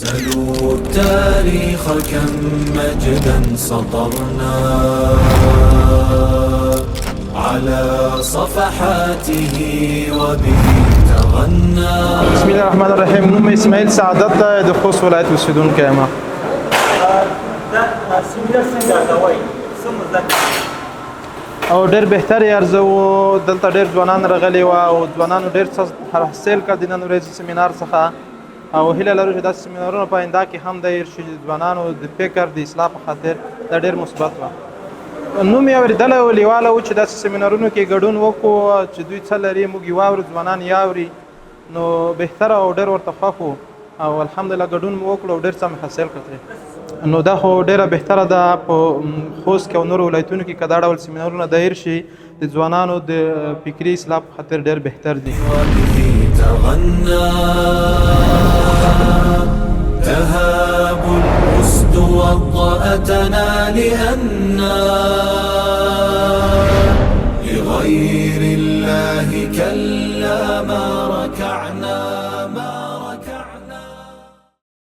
سلوا التاريخ كم مجدا سطرنا على صفحاته وبه تغنى. بسم الله الرحمن الرحیم. نوم اسماعیل سعادت ده، د خوست ولایت اوسیدونکی یم. او ډېر بهتر یې ارزو. دلته ډېر ځوانان راغلي وو او ځوانانو ډېر څه حاصل کړ د نن ورځې سیمینار څخه، او هیله لرو چې داسې سیمینارونه په آینده کې هم دایر شي. د ځوانانو د فکر د اصلاح په خاطر دا ډېر مثبت وه. نوم یې اورېدلی و، لیواله و چې داسې سیمینارونو کې ګډون وکړو چې دوی څه لري موږ یې واورو، ځوانان یې اوري، نو بهتره او ډېر ورته خوښ وو او الحمدلله ګډون مو وکړو او ډېر څه مې حاصل کړ ترې. نو دا خو ډېره بهتره ده په خوست کې او نورو ولایتونو کې که دا ډول سیمینارونه دایر شي د ځوانانو د فکري اصلاح په خاطر ډېر بهتر دي. تهاب الأسد وطأتنا لأننا لغير الله كلا ما ركعنا.